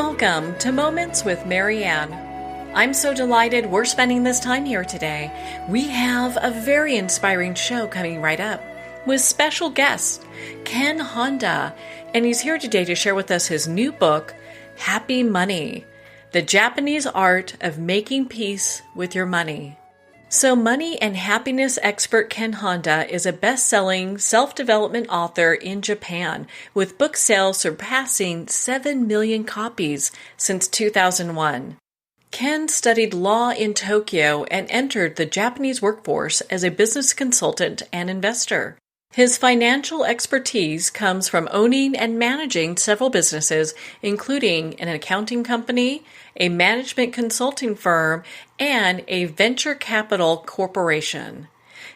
Welcome to Moments with Marianne. I'm so delighted we're spending this time here today. We have a very inspiring show coming right up with special guest Ken Honda, and he's here today to share with us his new book, Happy Money, The Japanese Art of Making Peace with Your Money. So money and happiness expert Ken Honda is a best-selling self-development author in Japan, with book sales surpassing 7 million copies since 2001. Ken studied law in Tokyo and entered the Japanese workforce as a business consultant and investor. His financial expertise comes from owning and managing several businesses, including an accounting company, a management consulting firm, and a venture capital corporation.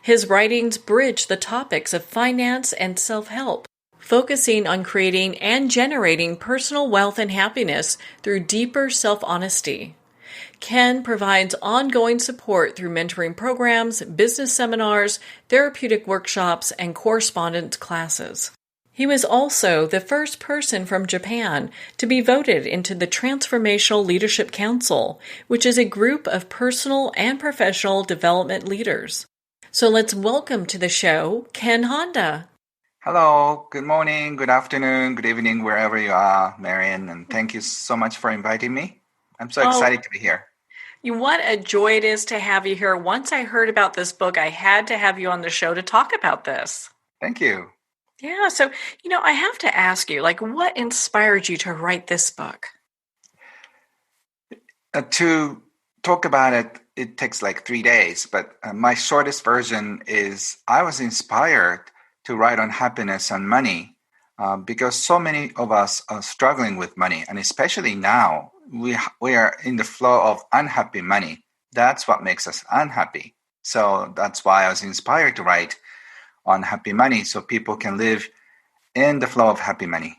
His writings bridge the topics of finance and self-help, focusing on creating and generating personal wealth and happiness through deeper self-honesty. Ken provides ongoing support through mentoring programs, business seminars, therapeutic workshops, and correspondence classes. He was also the first person from Japan to be voted into the Transformational Leadership Council, which is a group of personal and professional development leaders. So let's welcome to the show, Ken Honda. Hello, good morning, good afternoon, good evening, wherever you are, Marianne, and thank you so much for inviting me. I'm so excited to be here. What a joy it is to have you here. Once I heard about this book, I had to have you on the show to talk about this. Thank you. Yeah, so, I have to ask you, what inspired you to write this book? To talk about it, it takes 3 days, but my shortest version is I was inspired to write on happiness and money because so many of us are struggling with money, and especially now, we are in the flow of unhappy money. That's what makes us unhappy. So that's why I was inspired to write on happy money so people can live in the flow of happy money.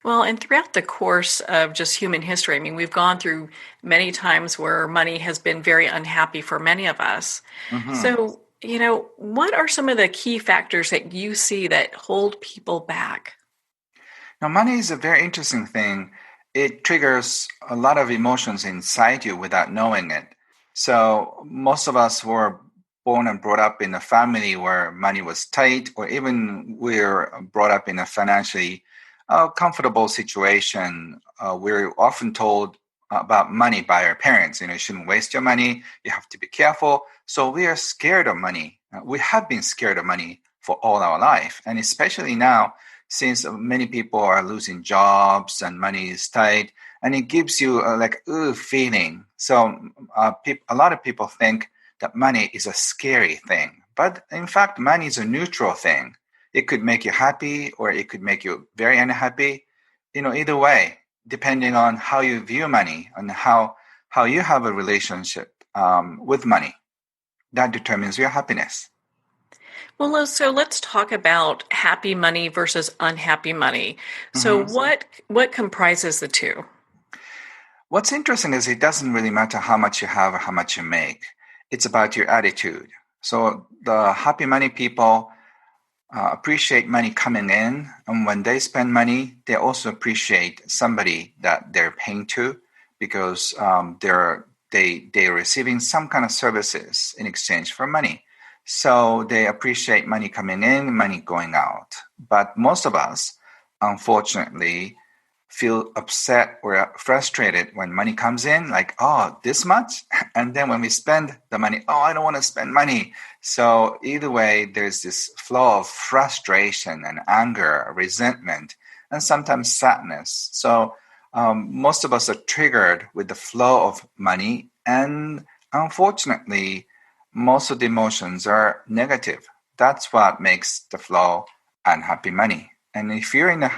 Well, and throughout the course of just human history, we've gone through many times where money has been very unhappy for many of us. Mm-hmm. So, what are some of the key factors that you see that hold people back? Now, money is a very interesting thing. It triggers a lot of emotions inside you without knowing it. So most of us were born and brought up in a family where money was tight, or even we're brought up in a financially comfortable situation. We're often told about money by our parents. You shouldn't waste your money. You have to be careful. So we are scared of money. We have been scared of money for all our life. And especially now, since many people are losing jobs and money is tight, and it gives you a feeling. So a lot of people think that money is a scary thing. But in fact, money is a neutral thing. It could make you happy or it could make you very unhappy. Either way, depending on how you view money and how you have a relationship with money, that determines your happiness. Well, so let's talk about happy money versus unhappy money. So what comprises the two? What's interesting is it doesn't really matter how much you have or how much you make. It's about your attitude. So the happy money people appreciate money coming in, and when they spend money, they also appreciate somebody that they're paying to because they're receiving some kind of services in exchange for money. So they appreciate money coming in, money going out. But most of us, unfortunately, feel upset or frustrated when money comes in, this much? And then when we spend the money, I don't want to spend money. So either way, there's this flow of frustration and anger, resentment, and sometimes sadness. So most of us are triggered with the flow of money. And unfortunately, most of the emotions are negative. That's what makes the flow unhappy money. And if you're in an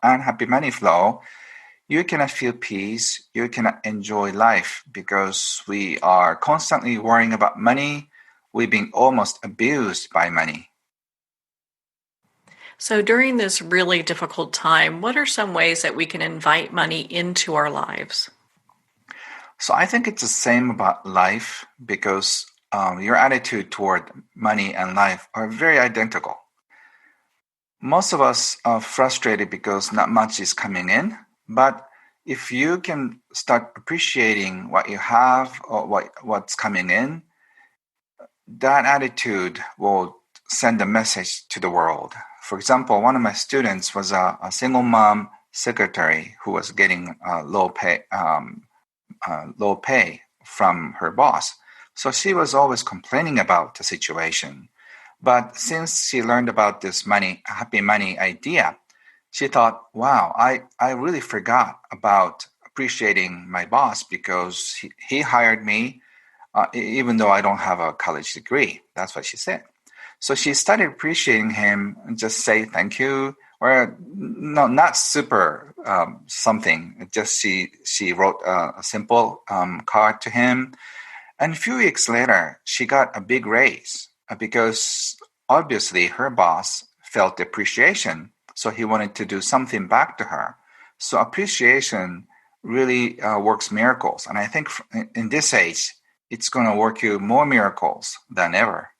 unhappy money flow, you cannot feel peace. You cannot enjoy life because we are constantly worrying about money. We've been almost abused by money. So during this really difficult time, what are some ways that we can invite money into our lives? So I think it's the same about life because your attitude toward money and life are very identical. Most of us are frustrated because not much is coming in, but if you can start appreciating what you have or what's coming in, that attitude will send a message to the world. For example, one of my students was a single mom secretary who was getting low pay from her boss. So she was always complaining about the situation. But since she learned about this happy money idea, she thought, wow, I really forgot about appreciating my boss because he hired me even though I don't have a college degree. That's what she said. So she started appreciating him and just say thank you, or no, not super something. Just she wrote a simple card to him. And a few weeks later, she got a big raise because obviously her boss felt appreciation. So he wanted to do something back to her. So appreciation really works miracles. And I think in this age, it's going to work you more miracles than ever.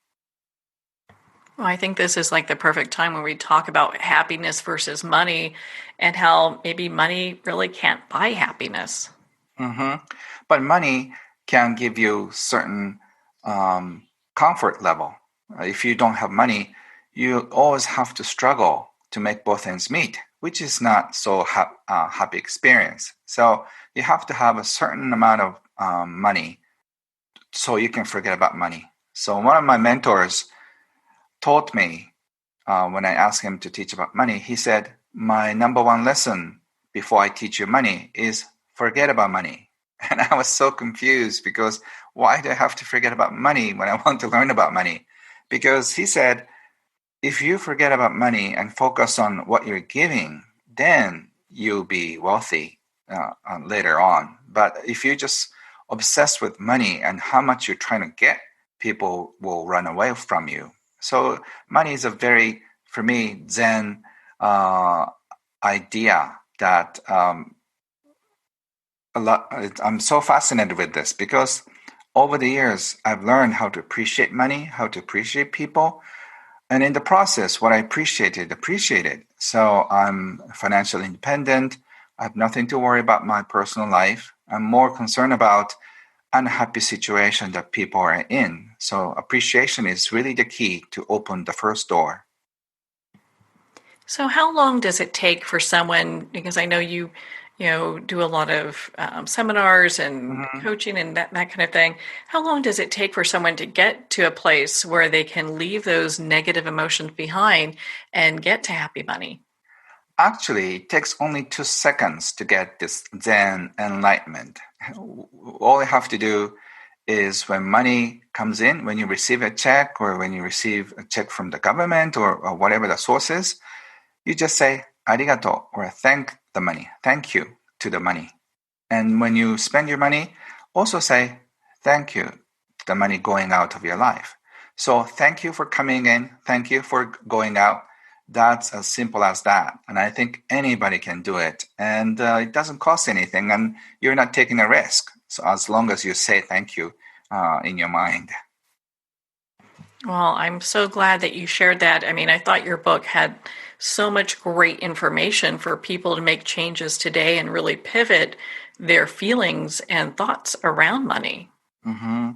Well, I think this is like the perfect time when we talk about happiness versus money and how maybe money really can't buy happiness. Mm-hmm. But money can give you certain comfort level. If you don't have money, you always have to struggle to make both ends meet, which is not so happy experience. So you have to have a certain amount of money so you can forget about money. So one of my mentors taught me when I asked him to teach about money, he said, my number one lesson before I teach you money is forget about money. And I was so confused because why do I have to forget about money when I want to learn about money? Because he said, if you forget about money and focus on what you're giving, then you'll be wealthy later on. But if you just obsessed with money and how much you're trying to get, people will run away from you. So money is a very, for me, Zen idea that I'm so fascinated with this because over the years, I've learned how to appreciate money, how to appreciate people. And in the process, what I appreciated. So I'm financially independent. I have nothing to worry about my personal life. I'm more concerned about unhappy situation that people are in. So appreciation is really the key to open the first door. So how long does it take for someone, because I know you do a lot of seminars and Mhm. coaching and that kind of thing. How long does it take for someone to get to a place where they can leave those negative emotions behind and get to happy money? Actually, it takes only 2 seconds to get this Zen enlightenment. All you have to do is when money comes in, when you receive a check or when you receive a check from the government or whatever the source is, you just say arigato or thank the money, thank you to the money. And when you spend your money, also say thank you to the money going out of your life. So thank you for coming in. Thank you for going out. That's as simple as that. And I think anybody can do it. And it doesn't cost anything and you're not taking a risk. So as long as you say thank you in your mind. Well, I'm so glad that you shared that. I mean, I thought your book had so much great information for people to make changes today and really pivot their feelings and thoughts around money. Mm-hmm.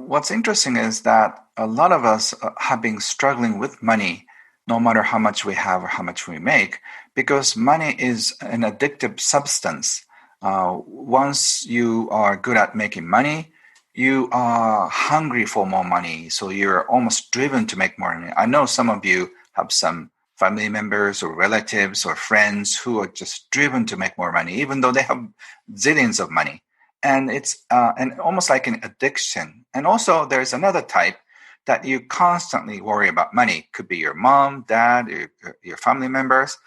What's interesting is that a lot of us have been struggling with money, no matter how much we have or how much we make, because money is an addictive substance. Once you are good at making money, you are hungry for more money. So you're almost driven to make more money. I know some of you have some family members or relatives or friends who are just driven to make more money, even though they have zillions of money and it's and almost like an addiction. And also, there's another type that you constantly worry about money. Could be your mom, dad, your family members.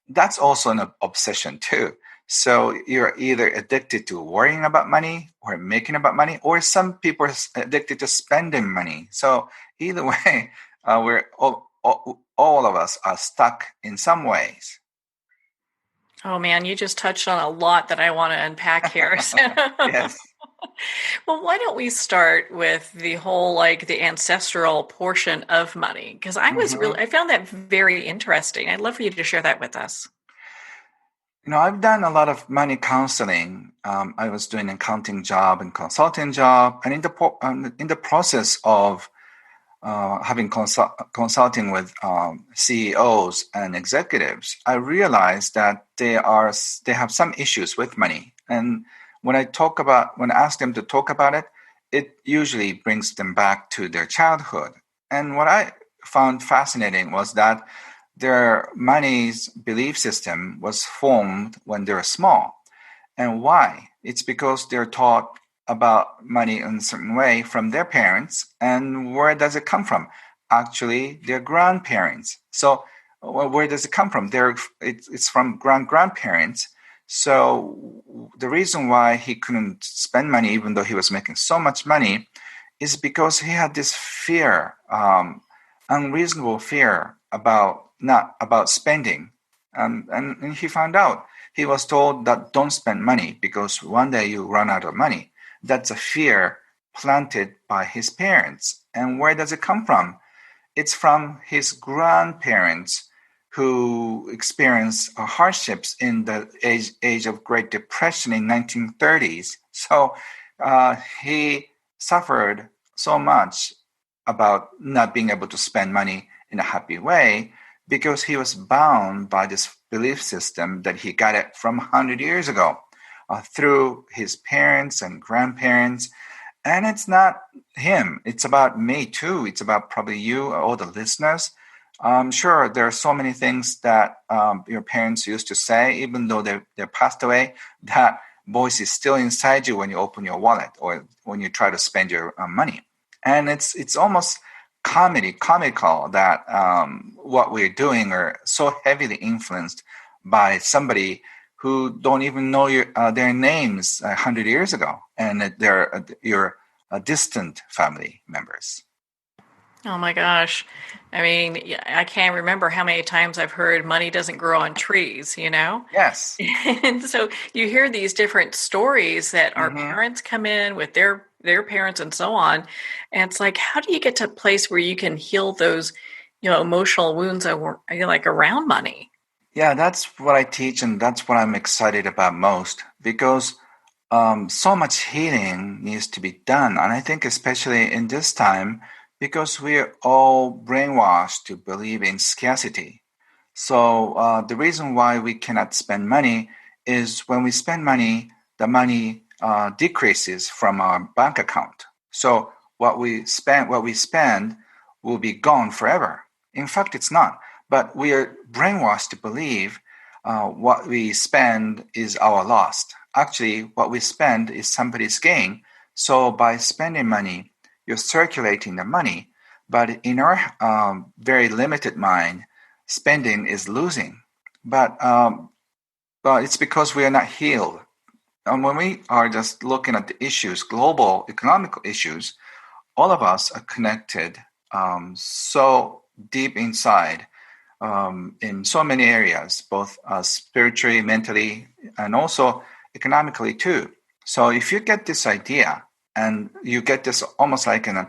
That's also an obsession too. So you're either addicted to worrying about money or making about money, or some people are addicted to spending money. So either way, we're all of us are stuck in some ways. Oh man, you just touched on a lot that I want to unpack here. Yes. Well, why don't we start with the whole like the ancestral portion of money? Because Mhm. I found that very interesting. I'd love for you to share that with us. I've done a lot of money counseling. I was doing an accounting job and consulting job, and in the process of having consulting with CEOs and executives, I realized that they have some issues with money. And when I ask them to talk about it, it usually brings them back to their childhood. And what I found fascinating was that their money's belief system was formed when they were small. And why? It's because they're taught about money in a certain way from their parents. And where does it come from? Actually, their grandparents. So, where does it come from? It's from grandparents. So, the reason why he couldn't spend money, even though he was making so much money, is because he had this fear, unreasonable fear about spending. And he found out. He was told that don't spend money because one day you run out of money. That's a fear planted by his parents. And where does it come from? It's from his grandparents who experienced hardships in the age of Great Depression in 1930s. So he suffered so much about not being able to spend money in a happy way because he was bound by this belief system that he got it from 100 years ago through his parents and grandparents. And it's not him. It's about me too. It's about probably you, all the listeners. Sure, there are so many things that your parents used to say, even though they're passed away, that voice is still inside you when you open your wallet or when you try to spend your money. And it's almost comical that what we're doing are so heavily influenced by somebody who don't even know their names 100 years ago, and that they're your distant family members. Oh my gosh. I mean, I can't remember how many times I've heard money doesn't grow on trees, you know? Yes. And so you hear these different stories that our Mm-hmm. parents come in with their parents and so on. And it's like, how do you get to a place where you can heal those, emotional wounds like around money? Yeah, that's what I teach, and that's what I'm excited about most because so much healing needs to be done. And I think, especially in this time, because we're all brainwashed to believe in scarcity. So, the reason why we cannot spend money is when we spend money, the money decreases from our bank account. So, what we spend will be gone forever. In fact, it's not. But we are brainwashed to believe what we spend is our loss. Actually, what we spend is somebody's gain. So by spending money, you're circulating the money. But in our very limited mind, spending is losing. But it's because we are not healed. And when we are just looking at the issues, global economical issues, all of us are connected so deep inside in so many areas, both spiritually, mentally, and also economically too. So if you get this idea and you get this almost like an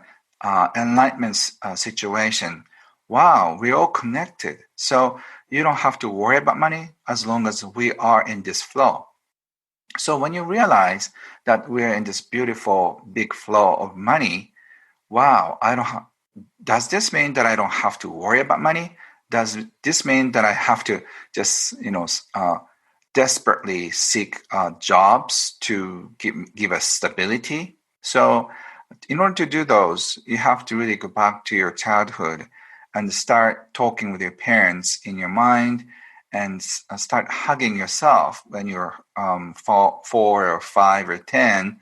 enlightenment situation, wow, we're all connected. So you don't have to worry about money as long as we are in this flow. So when you realize that we're in this beautiful big flow of money, wow, does this mean that I don't have to worry about money? Does this mean that I have to just, desperately seek jobs to give us stability? So, in order to do those, you have to really go back to your childhood and start talking with your parents in your mind and start hugging yourself when you're 4 or 5 or 10,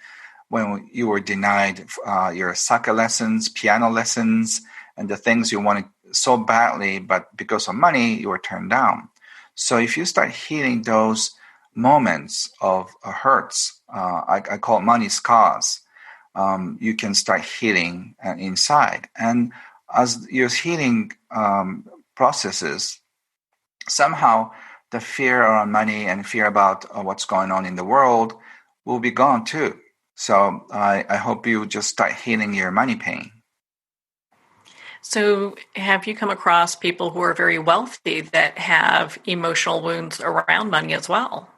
when you were denied your soccer lessons, piano lessons, and the things you wanted so badly, but because of money, you were turned down. So if you start healing those moments of hurts, I call it money scars, you can start healing inside. And as your healing processes, somehow the fear around money and fear about what's going on in the world will be gone too. So I hope you just start healing your money pain. So, have you come across people who are very wealthy that have emotional wounds around money as well?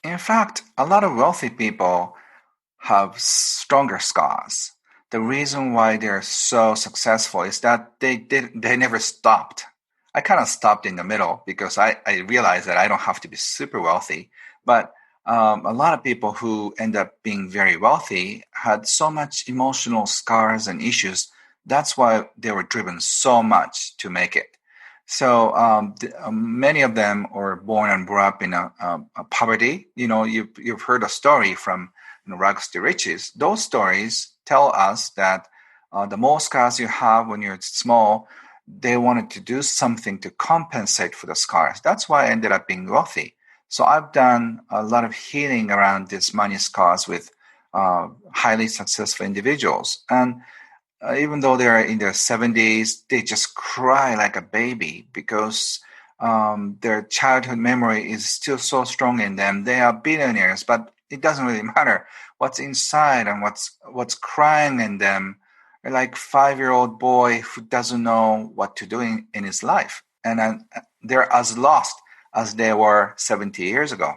In fact, a lot of wealthy people have stronger scars. The reason why they're so successful is that they never stopped. I kind of stopped in the middle because I realized that I don't have to be super wealthy. But a lot of people who end up being very wealthy had so much emotional scars and issues. That's why they were driven so much to make it. So many of them were born and brought up in a poverty. You've heard a story from rags to riches. Those stories tell us that the more scars you have when you're small, they wanted to do something to compensate for the scars. That's why I ended up being wealthy. So I've done a lot of healing around these money scars with highly successful individuals. And even though they're in their 70s, they just cry like a baby because their childhood memory is still so strong in them. They are billionaires, but it doesn't really matter what's inside and what's crying in them. They're like 5-year-old boy who doesn't know what to do in his life, and they're as lost as they were 70 years ago.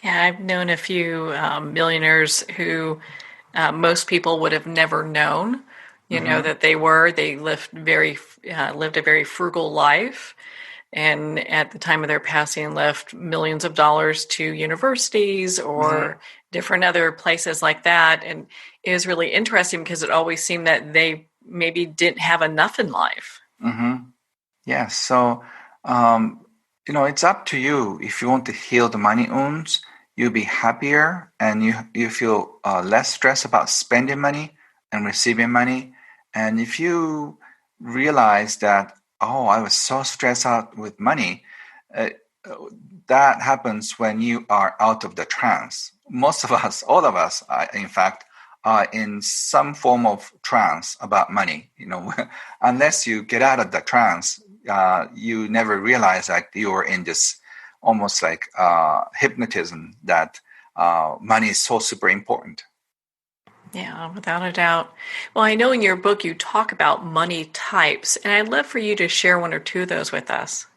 Yeah, I've known a few millionaires who most people would have never known, Hmm. that they were. They lived a very frugal life, and at the time of their passing, left millions of dollars to universities or Hmm. different other places like that. And it was really interesting because it always seemed that they maybe didn't have enough in life. Hmm. Yes. So, um, it's up to you. If you want to heal the money wounds, you'll be happier and you feel less stress about spending money and receiving money. And if you realize that, oh, I was so stressed out with money, uh, that happens when you are out of the trance. Most of us, all of us, in fact, are in some form of trance about money. Unless you get out of the trance, you never realize that you are in this almost like hypnotism that money is so super important. Yeah, without a doubt. Well, I know in your book you talk about money types, and I'd love for you to share one or two of those with us.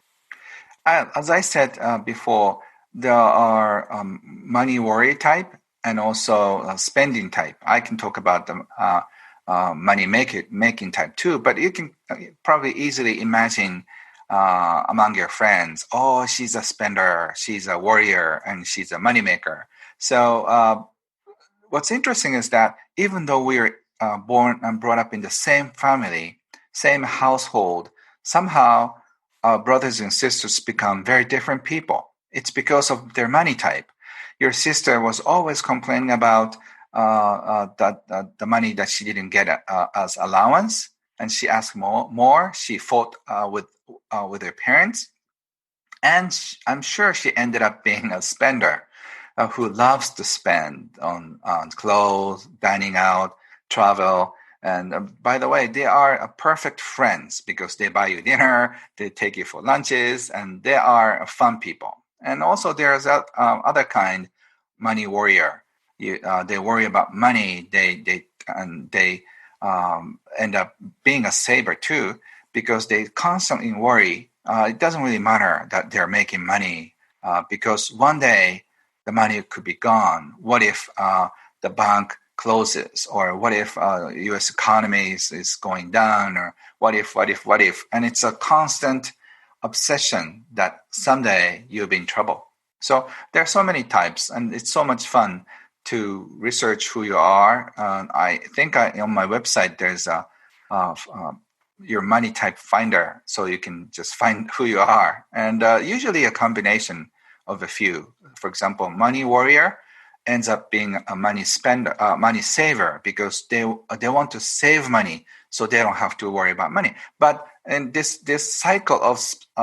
As I said before, there are money worry type and also spending type. I can talk about the money making type too, but you can probably easily imagine among your friends, oh, she's a spender, she's a warrior, and she's a money maker. So what's interesting is that even though we're born and brought up in the same family, same household, somehow our brothers and sisters become very different people. It's because of their money type. Your sister was always complaining about the money that she didn't get as allowance, and she asked more. She fought with her parents, and I'm sure she ended up being a spender who loves to spend on clothes, dining out, travel. And by the way, they are perfect friends because they buy you dinner, they take you for lunches, and they are fun people. And also, there's other kind, money warrior. They worry about money. They end up being a saver too because they constantly worry. It doesn't really matter that they're making money because one day the money could be gone. What if the bank closes, or what if U.S. economy is going down, or what if? And it's a constant obsession that someday you'll be in trouble. So there are so many types, and it's so much fun to research who you are. I think on my website there's uh, your money type finder, so you can just find who you are, and usually a combination of a few. For example, money warrior ends up being a money spender, money saver, because they want to save money so they don't have to worry about money. But in this cycle of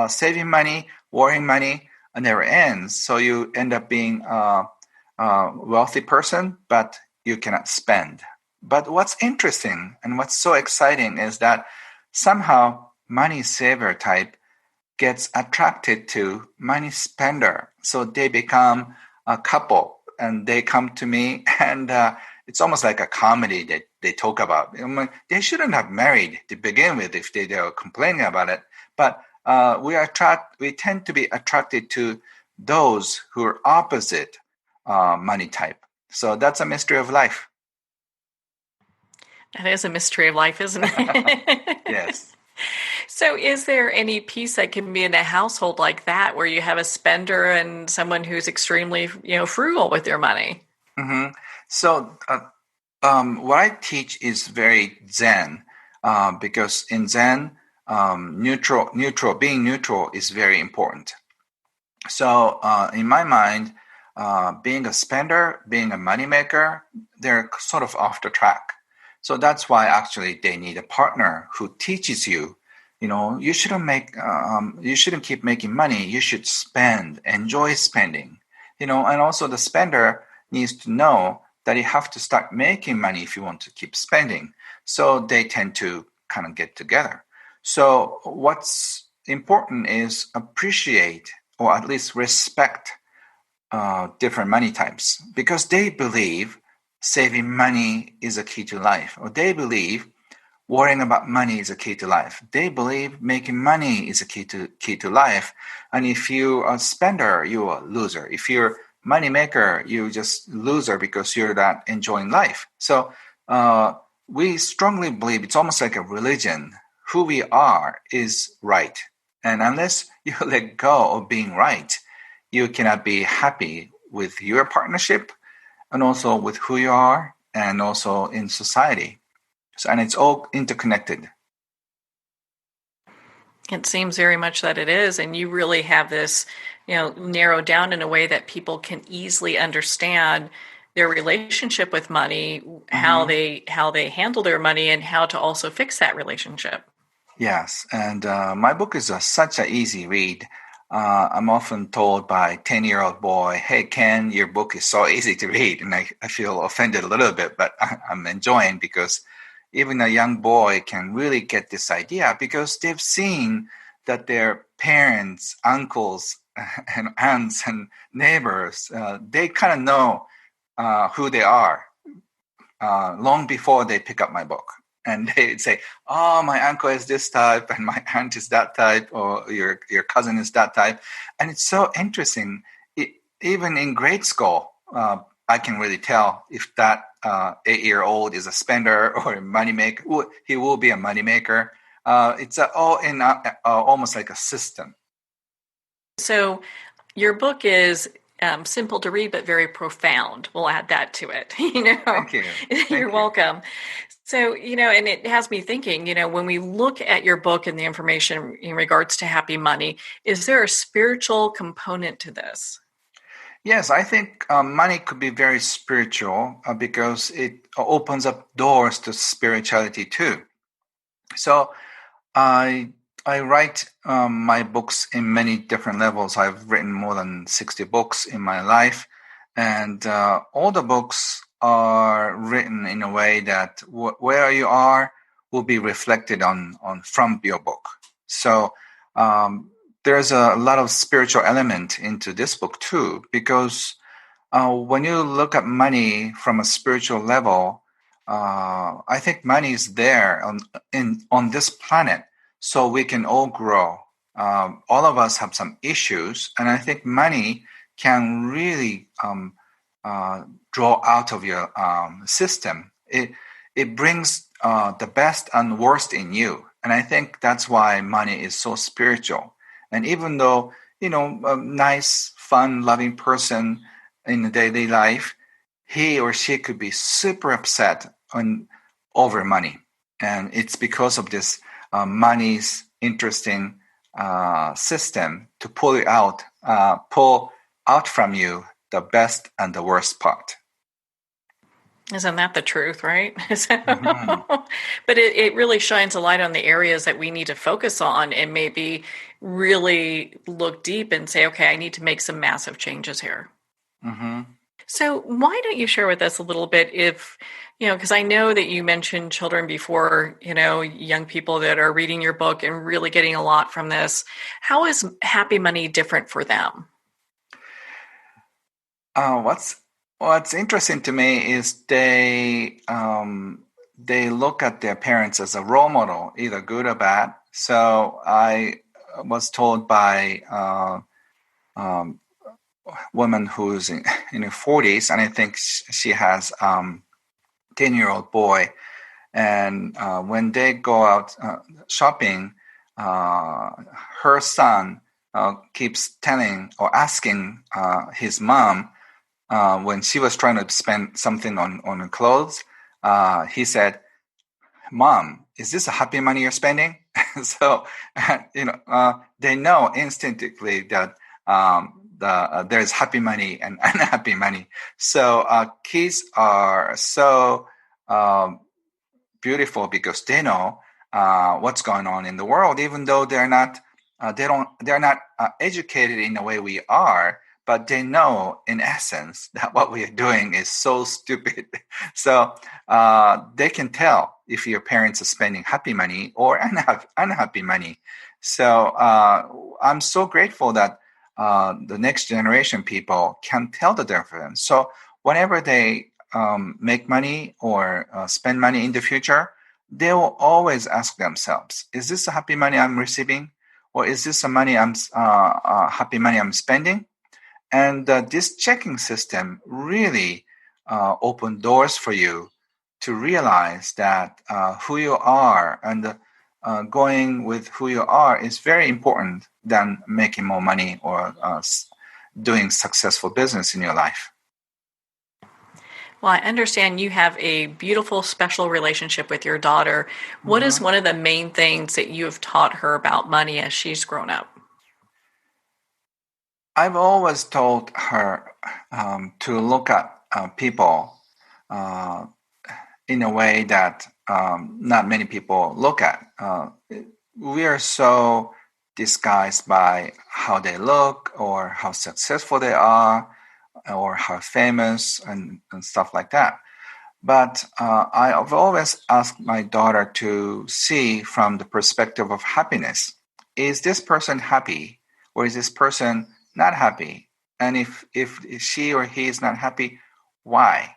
saving money, worrying money, never ends. So you end up being a wealthy person, but you cannot spend. But what's interesting and what's so exciting is that somehow money saver type gets attracted to money spender. So they become a couple and they come to me and it's almost like a comedy that they talk about. I mean, they shouldn't have married to begin with if they were complaining about it. But we tend to be attracted to those who are opposite money type. So that's a mystery of life. That is a mystery of life, isn't it? Yes. So is there any piece that can be in a household like that where you have a spender and someone who's extremely, frugal with their money? Mm-hmm. So what I teach is very Zen, because in Zen, being neutral is very important. So in my mind, being a spender, being a moneymaker, they're sort of off the track. So that's why actually they need a partner who teaches you. You shouldn't keep making money. You should spend, enjoy spending. And also the spender needs to know that you have to start making money if you want to keep spending. So they tend to kind of get together. So what's important is appreciate or at least respect different money types because they believe saving money is a key to life, or they believe worrying about money is a key to life. They believe making money is a key to life. And if you're a spender, you're a loser. If you're money maker, you're just loser because you're not enjoying life. So we strongly believe it's almost like a religion. Who we are is right. And unless you let go of being right, you cannot be happy with your partnership and also with who you are and also in society. So, and it's all interconnected. It seems very much that it is, and you really have this, narrowed down in a way that people can easily understand their relationship with money, how Mm-hmm. they handle their money, and how to also fix that relationship. Yes, and my book is such an easy read. I'm often told by 10-year-old boy, "Hey Ken, your book is so easy to read," and I feel offended a little bit, but I'm enjoying because even a young boy can really get this idea because they've seen that their parents, uncles, and aunts and neighbors, they kind of know who they are long before they pick up my book. And they say, "Oh, my uncle is this type, and my aunt is that type, or your cousin is that type." And it's so interesting. Even in grade school, I can really tell if that 8-year-old is a spender or a moneymaker. He will be a moneymaker. It's all in almost like a system. So your book is simple to read, but very profound. We'll add that to it. Thank you. You're Thank you. welcome. So, and it has me thinking, when we look at your book and the information in regards to happy money, is there a spiritual component to this? Yes, I think money could be very spiritual because it opens up doors to spirituality too. So I I write my books in many different levels. I've written more than 60 books in my life, and all the books are written in a way that where you are will be reflected on from your book. So there's a lot of spiritual element into this book too, because when you look at money from a spiritual level, I think money is there on this planet so we can all grow. All of us have some issues, and I think money can really draw out of your system. It brings the best and worst in you, and I think that's why money is so spiritual. And even though a nice, fun, loving person in the daily life, he or she could be super upset over money, and it's because of this money's interesting system to pull out from you the best and the worst part. Isn't that the truth, right? So, Mhm. but it really shines a light on the areas that we need to focus on and maybe really look deep and say, okay, I need to make some massive changes here. Mhm. So why don't you share with us a little bit if, because I know that you mentioned children before, young people that are reading your book and really getting a lot from this. How is happy money different for them? What's What's interesting to me is they look at their parents as a role model, either good or bad. So I was told by woman who's in her 40s, and I think she has 10-year-old boy. And when they go out shopping, her son keeps telling or asking his mom when she was trying to spend something on her clothes. He said, "Mom, is this a happy money you're spending?" So, they know instinctively that there's happy money and unhappy money. So kids are so beautiful because they know what's going on in the world, even though they're not educated in the way we are, but they know in essence that what we are doing is so stupid. So they can tell if your parents are spending happy money or unhappy money. So I'm so grateful that the next generation people can tell the difference. So whenever they make money or spend money in the future, they will always ask themselves, is this a happy money I'm receiving? Or is this a happy money I'm spending? And this checking system really opened doors for you to realize that who you are and going with who you are is very important than making more money or doing successful business in your life. Well, I understand you have a beautiful, special relationship with your daughter. What is one of the main things that you have taught her about money as she's grown up? I've always told her to look at people uh, in a way that not many people look at. We are so disguised by how they look or how successful they are or how famous and stuff like that. But I've always asked my daughter to see from the perspective of happiness. Is this person happy or is this person not happy? And if she or he is not happy, why?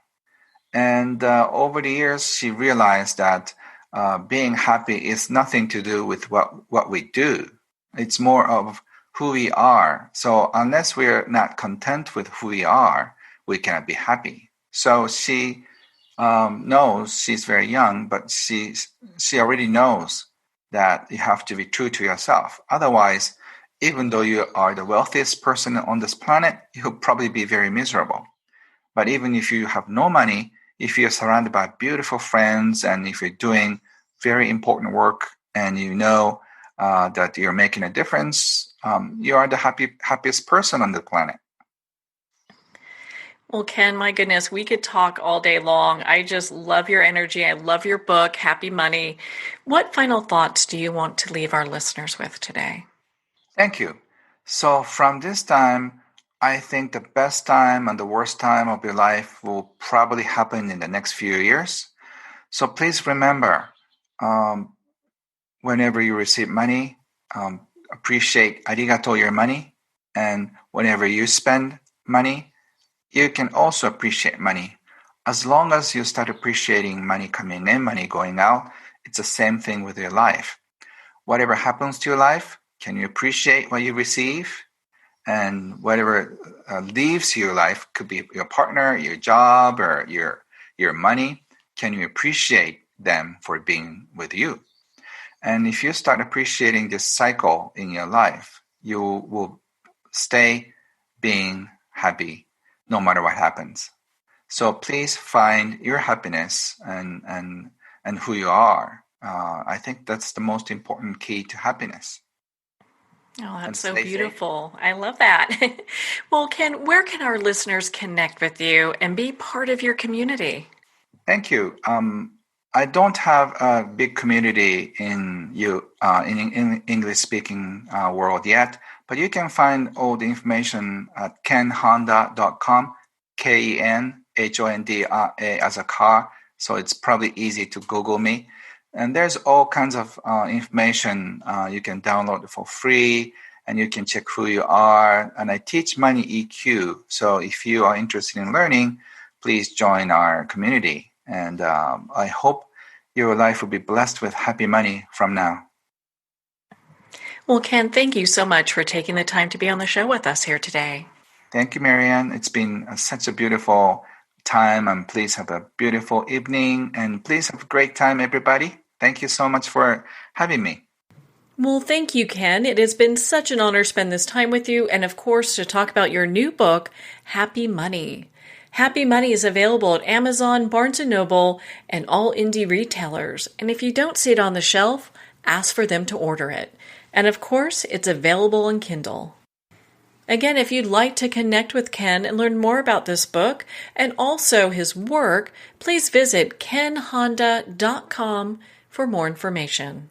And over the years, she realized that being happy is nothing to do with what we do. It's more of who we are. So unless we're not content with who we are, we cannot be happy. So she knows she's very young, but she already knows that you have to be true to yourself. Otherwise, even though you are the wealthiest person on this planet, you'll probably be very miserable. But even if you have no money, if you're surrounded by beautiful friends and if you're doing very important work and you know that you're making a difference, you are the happiest person on the planet. Well, Ken, my goodness, we could talk all day long. I just love your energy. I love your book, Happy Money. What final thoughts do you want to leave our listeners with today? Thank you. So from this time, I think the best time and the worst time of your life will probably happen in the next few years. So please remember, um, whenever you receive money, appreciate arigato your money. And whenever you spend money, you can also appreciate money. As long as you start appreciating money coming in, money going out, it's the same thing with your life. Whatever happens to your life, can you appreciate what you receive? And whatever leaves your life, could be your partner, your job, or your money, can you appreciate them for being with you? And if you start appreciating this cycle in your life, you will stay being happy no matter what happens. So please find your happiness and who you are. I think that's the most important key to happiness. Oh, And that's so stay safe. beautiful. I love that. Well, Ken, where can our listeners connect with you and be part of your community? Thank you. I don't have a big community in English speaking world yet, but you can find all the information at kenhonda.com, KENHONDA as a car. So it's probably easy to Google me. And there's all kinds of information you can download for free. and you can check who you are. And I teach Money EQ. So if you are interested in learning, please join our community. And I hope your life will be blessed with happy money from now. Well, Ken, thank you so much for taking the time to be on the show with us here today. Thank you, Marianne. It's been such a beautiful time, and please have a beautiful evening, and please have a great time, everybody. Thank you so much for having me. Well, thank you, Ken. It has been such an honor to spend this time with you, and of course, to talk about your new book, Happy Money. Happy Money is available at Amazon, Barnes & Noble, and all indie retailers. And if you don't see it on the shelf, ask for them to order it. And of course, it's available in Kindle. Again, if you'd like to connect with Ken and learn more about this book and also his work, please visit kenhonda.com for more information.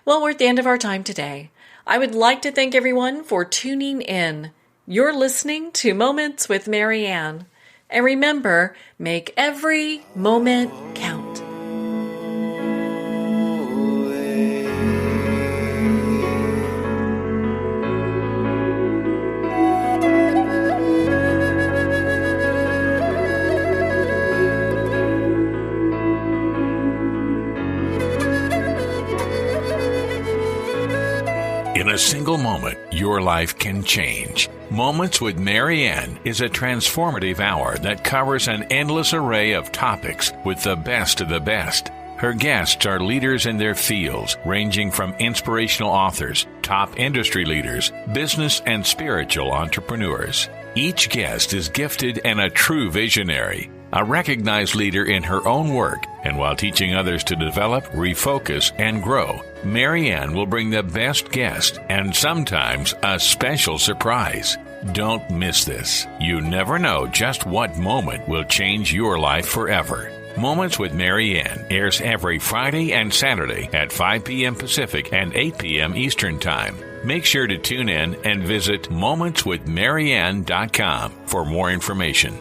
Well, we're at the end of our time today. I would like to thank everyone for tuning in. You're listening to Moments with Marianne. And remember, make every moment count. In a single moment, your life can change. Moments with Marianne is a transformative hour that covers an endless array of topics with the best of the best. Her guests are leaders in their fields, ranging from inspirational authors, top industry leaders, business and spiritual entrepreneurs. Each guest is gifted and a true visionary, a recognized leader in her own work, and while teaching others to develop, refocus, and grow, Marianne will bring the best guest and sometimes a special surprise. Don't miss this. You never know just what moment will change your life forever. Moments with Marianne airs every Friday and Saturday at 5 p.m. Pacific and 8 p.m. Eastern Time. Make sure to tune in and visit momentswithmarianne.com for more information.